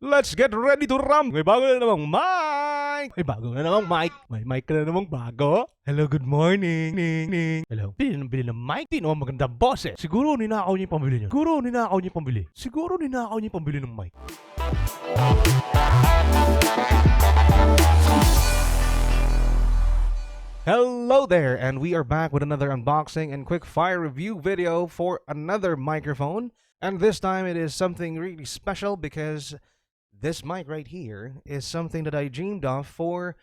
Let's get ready to ram! May bago na namang mic! May bago na namang mic! May mic na namang bago! Hello, good morning! Hello? Bili ng mic? Di naman maganda boses! Siguro ninakaw niya yung pambili niya. Siguro ninakaw niya yung pambili ng mic. Hello there, and we are back with another unboxing and quick fire review video for another microphone. And this time it is something really special because this mic right here is something that I dreamed of for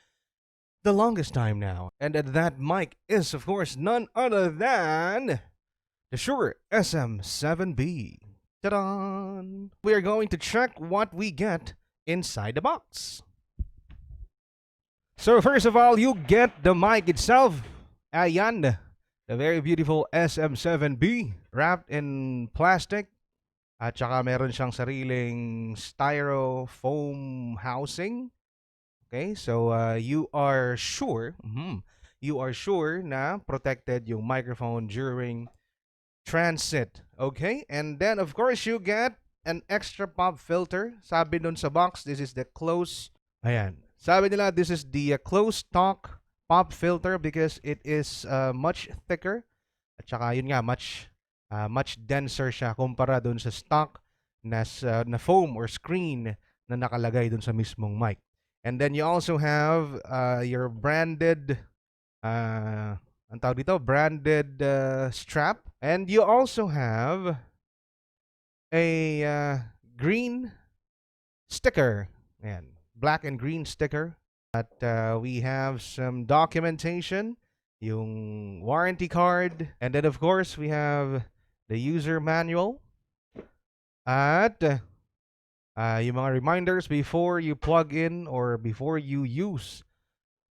the longest time now. And that mic is, of course, none other than the Shure SM7B. Ta-da! We are going to check what we get inside the box. So first of all, you get the mic itself. Ayan, the very beautiful SM7B wrapped in plastic. At saka meron siyang sariling styrofoam housing. Okay, so you are sure na protected yung microphone during transit. Okay, and then of course you get an extra pop filter. Sabi dun sa box, this is the close. Ayan. Sabi nila, this is the close talk pop filter because it is much thicker. At saka yun nga, much denser siya kumpara dun sa stock na foam or screen na nakalagay dun sa mismong mic. And then you also have your branded ang tawag dito, branded strap. And you also have a green sticker. Ayan, black and green sticker. At we have some documentation, yung warranty card, and then of course we have the user manual at yung mga reminders before you plug in or before you use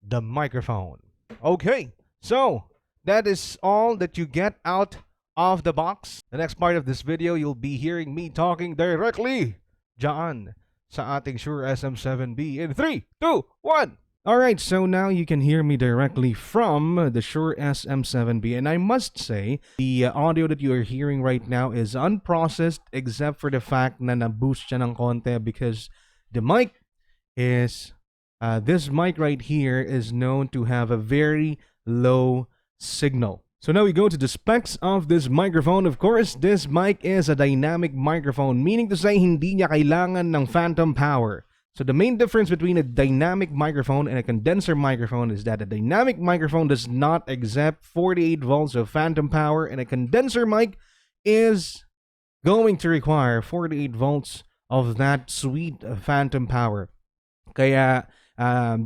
the microphone. Okay, so that is all that you get out of the box. The next part of this video, you'll be hearing me talking directly dyan sa ating Shure SM7B in 3, 2, 1. Alright, so now you can hear me directly from the Shure SM7B, and I must say, the audio that you are hearing right now is unprocessed except for the fact na na-boost siya ng konti because the mic is, this mic right here is known to have a very low signal. So now we go to the specs of this microphone. Of course, this mic is a dynamic microphone, meaning to say hindi niya kailangan ng phantom power. So the main difference between a dynamic microphone and a condenser microphone is that a dynamic microphone does not accept 48 volts of phantom power, and a condenser mic is going to require 48 volts of that sweet phantom power. Kaya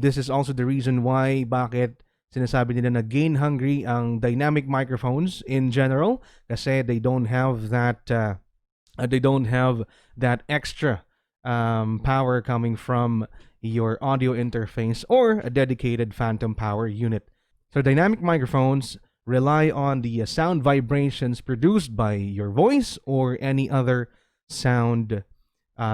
this is also the reason why bakit sinasabi nila na gain hungry ang dynamic microphones in general, kasi they don't have that extra power coming from your audio interface or a dedicated phantom power unit. So dynamic microphones rely on the sound vibrations produced by your voice or any other sound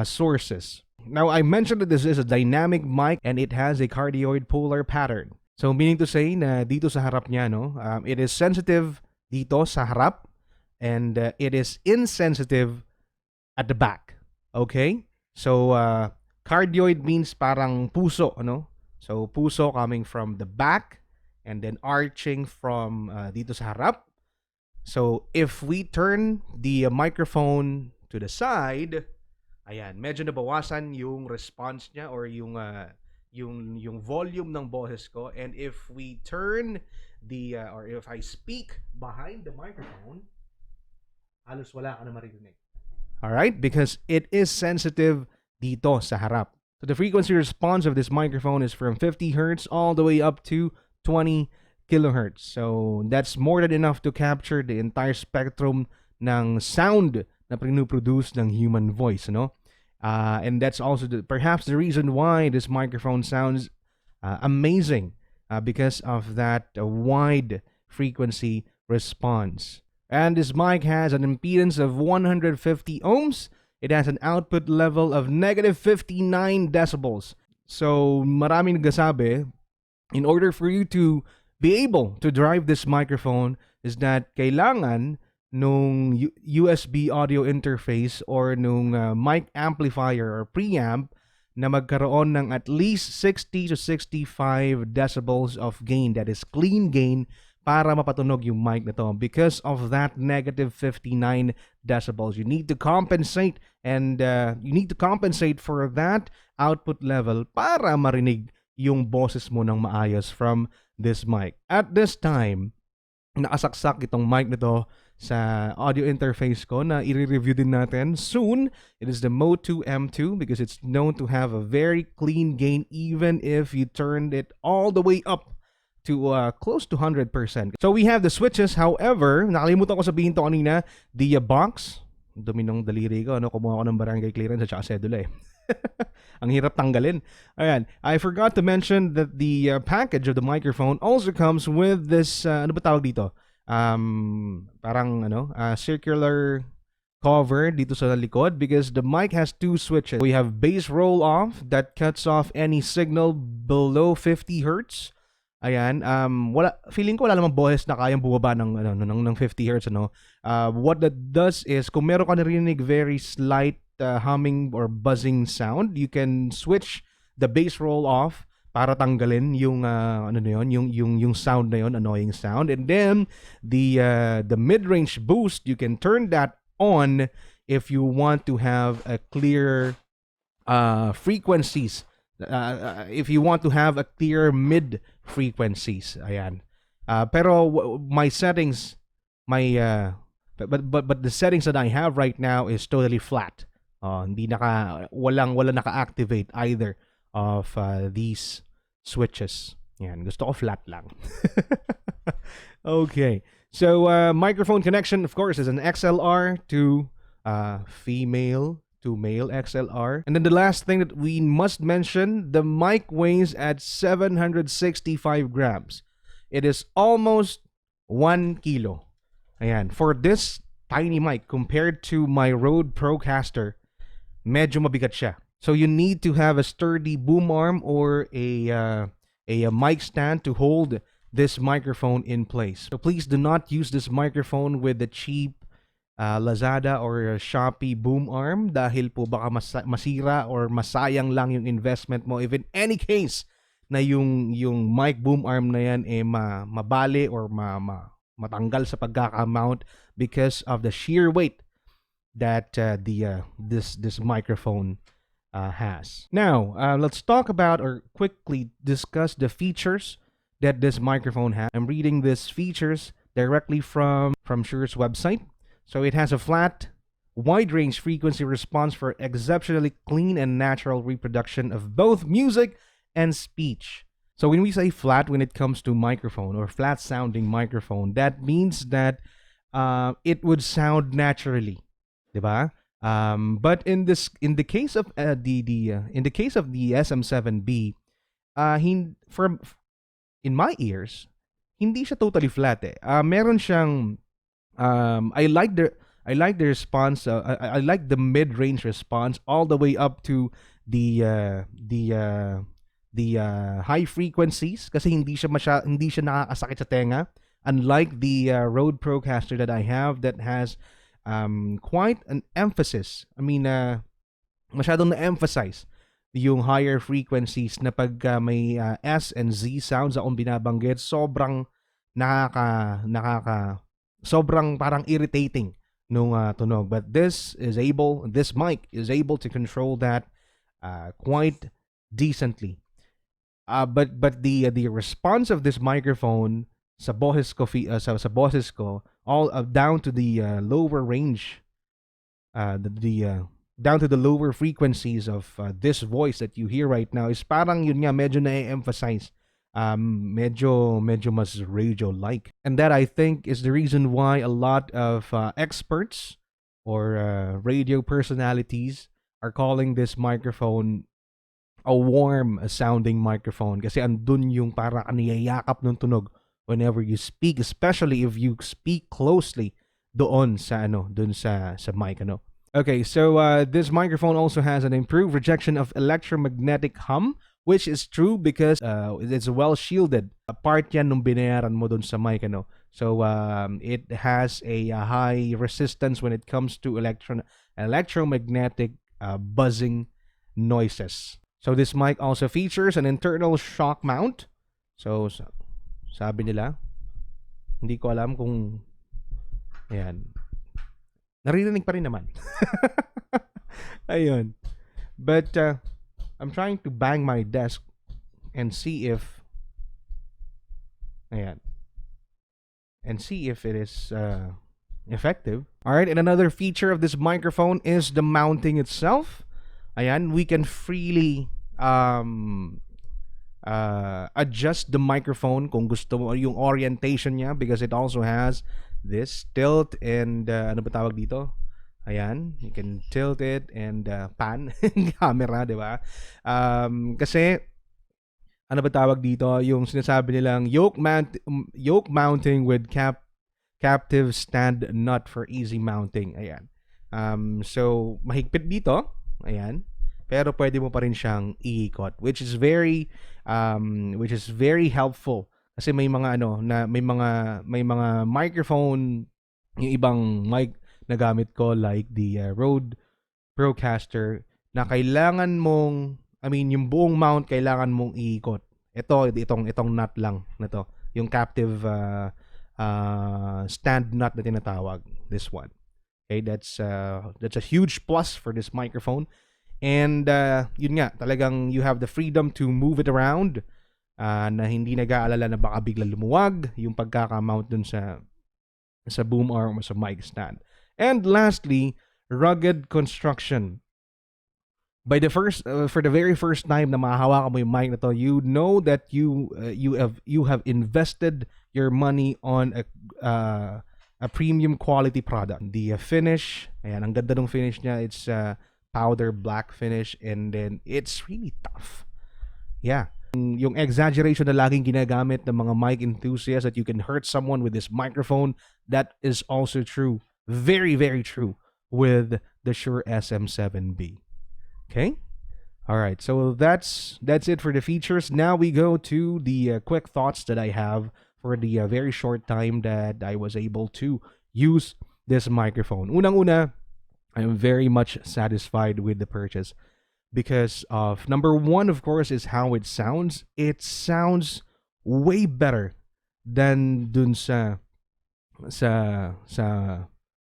sources. Now, I mentioned that this is a dynamic mic and it has a cardioid polar pattern. So meaning to say na dito sa harap niya, no, it is sensitive dito sa harap and it is insensitive at the back. Okay? So, cardioid means parang puso, ano? So, puso coming from the back and then arching from dito sa harap. So, if we turn the microphone to the side, ayan, medyo nabawasan yung response niya or yung volume ng boses ko. And if we turn or if I speak behind the microphone, halos wala ka na maririnig. Alright, because it is sensitive dito sa harap. So the frequency response of this microphone is from 50 Hz all the way up to 20 kHz. So that's more than enough to capture the entire spectrum ng sound na produce ng human voice, no? And that's also perhaps the reason why this microphone sounds amazing because of that wide frequency response. And this mic has an impedance of 150 ohms. It has an output level of -59 decibels. So, maraming nagsasabi, in order for you to be able to drive this microphone is that kailangan nung USB audio interface or nung mic amplifier or preamp na magkaroon ng at least 60 to 65 decibels of gain, that is clean gain, para mapatunog yung mic na to. Because of that negative 59 decibels, you need to compensate, and you need to compensate for that output level para marinig yung boses mo ng maayos from this mic. At this time, nakasaksak itong mic na to sa audio interface ko na i-review din natin soon. It is the Moto M2 because it's known to have a very clean gain even if you turned it all the way up to close to 100%. So we have the switches. However, nakalimutan ko sabihin to kanina, the box, dumi ng daliri ko, kumuha ko ng barangay clearance at saka sedula eh. Ang hirap tanggalin. Ayan, I forgot to mention that the package of the microphone also comes with this, ano ba tawag dito? Parang circular cover dito sa likod because the mic has two switches. We have bass roll off that cuts off any signal below 50 Hz. Ayan, feeling ko wala namang boses na kayang bumaba ng 50 Hz, what that does is kung meron ka narinig very slight humming or buzzing sound, you can switch the bass roll off para tanggalin yung yung sound na yon, annoying sound. And then the mid-range boost, you can turn that on if you want to have a clear frequencies. If you want to have a clear mid frequencies, ayan. Pero my settings, but the settings that I have right now is totally flat. Hindi wala naka-activate either of these switches. Yan, gusto ko flat lang. Okay. So microphone connection, of course, is an XLR to female to male XLR. And then the last thing that we must mention, the mic weighs at 765 grams. It is almost 1 kilo. Ayan, for this tiny mic compared to my Rode Procaster, medyo mabigat siya. So you need to have a sturdy boom arm or a mic stand to hold this microphone in place. So please do not use this microphone with the cheap Lazada or Shopee boom arm dahil po baka masira or masayang lang yung investment mo. If in any case na yung mic boom arm na yan mabali or matanggal sa pagkaka-mount because of the sheer weight that this microphone has. Now, let's talk about or quickly discuss the features that this microphone has. I'm reading these features directly from Shure's website. So it has a flat, wide-range frequency response for exceptionally clean and natural reproduction of both music and speech. So when we say flat when it comes to microphone or flat-sounding microphone, that means that it would sound naturally, diba? But in the case of the SM7B, in my ears, hindi siya totally flat eh. Meron siyang I like the response. I like the mid-range response all the way up to the high frequencies kasi hindi siya nakakasakit sa tenga. Unlike the Rode Procaster that I have that has quite an emphasis. I mean, masyadong na-emphasize yung higher frequencies na pag may S and Z sounds akong binabanggit, sobrang sobrang parang irritating nung tunog. But this mic is able to control that quite decently. But the response of this microphone sa boses ko all down to the lower range, down to the lower frequencies of this voice that you hear right now is parang yun nga medyo na-emphasize. Medyo mas radio-like. And that I think is the reason why a lot of experts or radio personalities are calling this microphone a warm sounding microphone kasi andun yung para kaniyayakap ng tunog whenever you speak, especially if you speak closely doon sa mic Okay, so this microphone also has an improved rejection of electromagnetic hum, which is true because it's well shielded. Part yan nung binayaran mo dun sa mic So it has a high resistance when it comes to electromagnetic buzzing noises. So this mic also features an internal shock mount. So sabi nila, hindi ko alam kung ayan. Naririnig pa rin naman. Ayun. But I'm trying to bang my desk and see if ayan. And see if it is effective. Alright, and another feature of this microphone is the mounting itself. Ayan, we can freely adjust the microphone kung gusto mo yung orientation niya, because it also has this tilt and ano ba tawag dito? Ayan, you can tilt it and pan camera, di ba? Kasi ano ba tawag dito? Yung sinasabi nilang yoke mounting with captive stand nut for easy mounting. Ayan. So mahigpit dito. Ayan. Pero pwede mo pa rin siyang iikot, which is very helpful kasi may mga may mga microphone, yung ibang mic na gamit ko like the Rode Procaster, na kailangan mong yung buong mount kailangan mong iikot. Itong nut lang na to, yung captive stand nut na tinatawag, this one. Okay, that's a huge plus for this microphone. And yun nga, talagang you have the freedom to move it around, na hindi nag-aalala na baka bigla lumuwag yung pagkaka-mount dun sa boom arm o sa mic stand. And lastly, rugged construction. For the very first time na mahahawakan mo yung mic na to, you know that you have invested your money on a premium quality product. The finish, ayan, ang ganda ng finish niya. It's powder black finish, and then it's really tough. Yeah. Yung exaggeration na laging ginagamit ng mga mic enthusiasts that you can hurt someone with this microphone, that is also true. Very, very true with the Shure SM7B. Okay? All right. So that's it for the features. Now we go to the quick thoughts that I have for the very short time that I was able to use this microphone. Unang-una, I am very much satisfied with the purchase because of, number one, of course, is how it sounds. It sounds way better than dun sa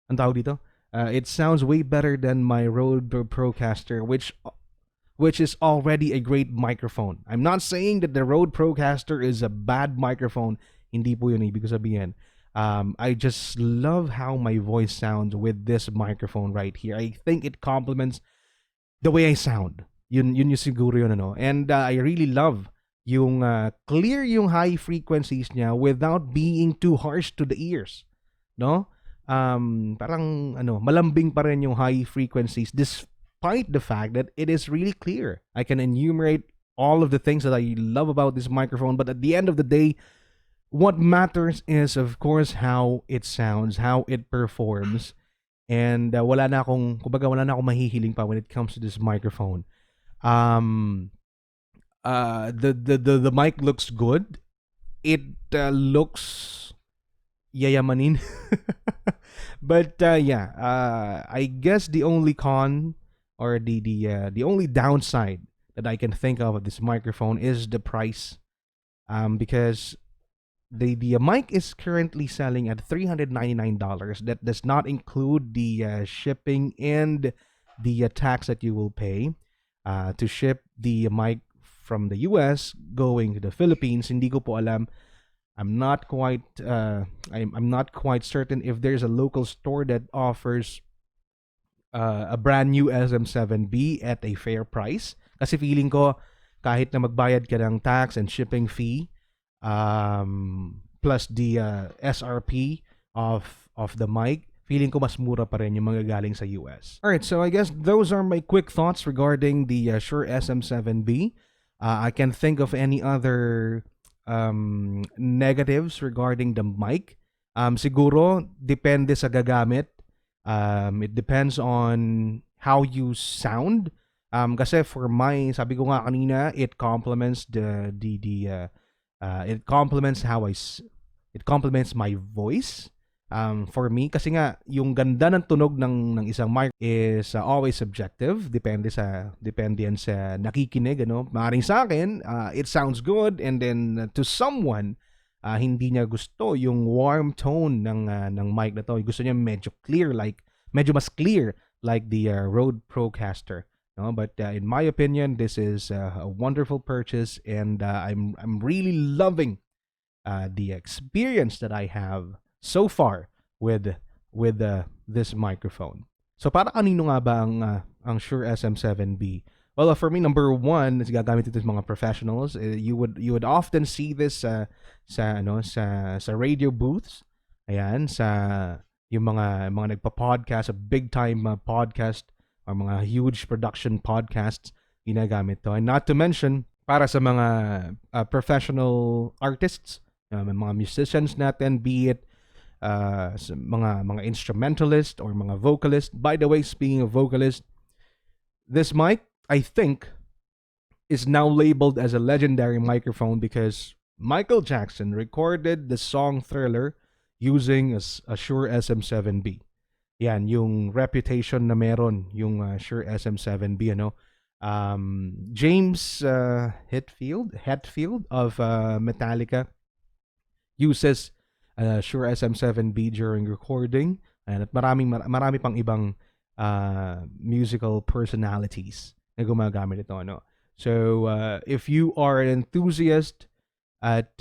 ang tawag dito? It sounds way better than my Rode Procaster, which is already a great microphone. I'm not saying that the Rode Procaster is a bad microphone. Hindi po yun ibig sabihin. I just love how my voice sounds with this microphone right here. I think it complements the way I sound. Yun yung siguro yun, ano. And I really love yung clear yung high frequencies niya without being too harsh to the ears. No? Parang malambing pa rin yung high frequencies despite the fact that it is really clear. I can enumerate all of the things that I love about this microphone, but at the end of the day, what matters is, of course, how it sounds, how it performs. And wala na akong mahihiling pa when it comes to this microphone. The mic looks good. It looks yayamanin. But I guess the only con, or the only downside that I can think of this microphone is the price. Because the mic is currently selling at $399. That does not include the shipping and the tax that you will pay to ship the mic from the US going to the Philippines. Hindi ko po alam. I'm not quite certain if there's a local store that offers a brand new SM7B at a fair price. Kasi feeling ko kahit na magbayad ka ng tax and shipping fee, plus the SRP of the mic, feeling ko mas mura pa rin yung mga galing sa US. Alright, so I guess those are my quick thoughts regarding the Shure SM7B. I can't think of any other negatives regarding the mic. Siguro, depende sa gagamit. It depends on how you sound. Kasi for my, sabi ko nga kanina, it complements it complements It complements my voice. For me, kasi nga, yung ganda ng tunog ng isang mic is always subjective. Depende yan sa nakikinig, ano. Maaaring sa akin, it sounds good, and then to someone, hindi niya gusto yung warm tone ng mic na to. Gusto niya medyo mas clear, like the Rode Procaster. No? But in my opinion, this is a wonderful purchase, and I'm really loving the experience that I have so far with this microphone. So para kanino nga ba ang Shure SM7B? Well, for me, number one, is gagamit ito sa mga professionals. You would often see this sa radio booths. Ayan, sa yung mga nagpa-podcast, a big time podcast or mga huge production podcasts, ginagamit to. And not to mention, para sa mga professional artists, mga musicians natin, be it mga instrumentalist or mga vocalist. By the way, speaking of vocalist, this mic, I think, is now labeled as a legendary microphone because Michael Jackson recorded the song Thriller using a Shure SM7B. Yan, yung reputation na meron yung Shure SM7B, ano. James Hetfield of Metallica uses Shure SM7B during recording, and at marami pang ibang musical personalities na gumagamit ito, ano. So if you are an enthusiast at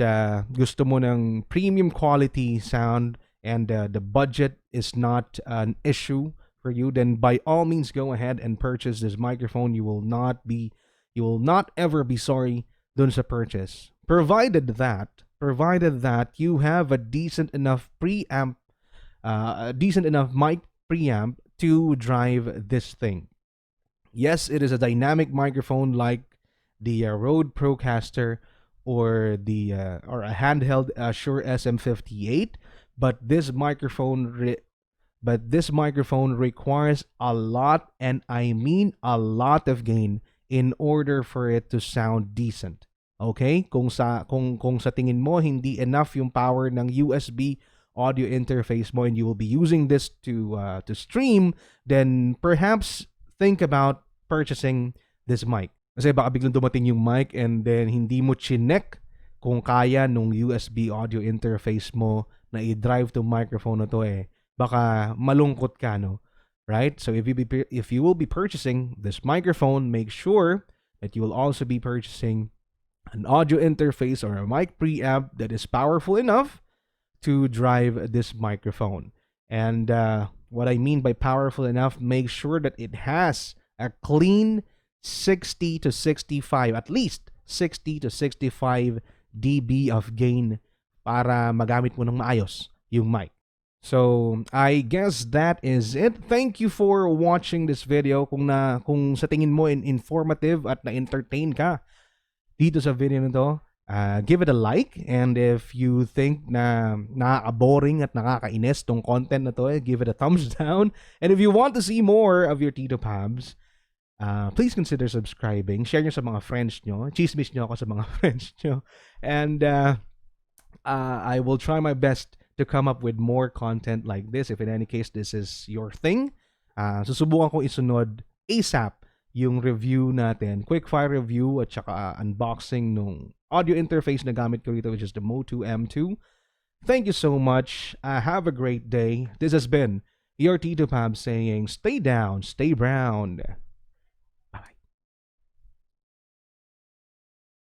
gusto mo ng premium quality sound and the budget is not an issue for you, then by all means go ahead and purchase this microphone. You will not ever be sorry dun sa purchase, provided that you have a decent enough preamp, a decent enough mic preamp to drive this thing. Yes, it is a dynamic microphone like the Rode Procaster or a handheld Shure SM58, but this microphone requires a lot, and I mean a lot of gain in order for it to sound decent. Okay? Kung sa tingin mo hindi enough yung power ng USB audio interface mo and you will be using this to stream, then perhaps think about purchasing this mic. Kasi baka biglang dumating yung mic and then hindi mo chinek kung kaya nung USB audio interface mo na i-drive to microphone na to, baka malungkot ka, no? Right? So if you will be purchasing this microphone, make sure that you will also be purchasing an audio interface or a mic preamp that is powerful enough to drive this microphone. And what I mean by powerful enough, make sure that it has a clean 60 to 65, at least 60 to 65 dB of gain para magamit mo ng maayos yung mic. So, I guess that is it. Thank you for watching this video. Kung sa tingin mo informative at na-entertain ka dito sa video nito, give it a like, and if you think na nakaka-boring at nakakainis tong content na to, give it a thumbs down. And if you want to see more of your Tito Pabs, please consider subscribing. Share nyo sa mga friends nyo. Chismis nyo ako sa mga friends nyo. And I will try my best to come up with more content like this. If in any case this is your thing, susubukan ko isunod ASAP yung review natin, quick-fire review at saka unboxing nung audio interface na gamit ko rito, which is the Moto M2. Thank you so much. Have a great day. This has been your Tito Pab saying, stay down, stay brown.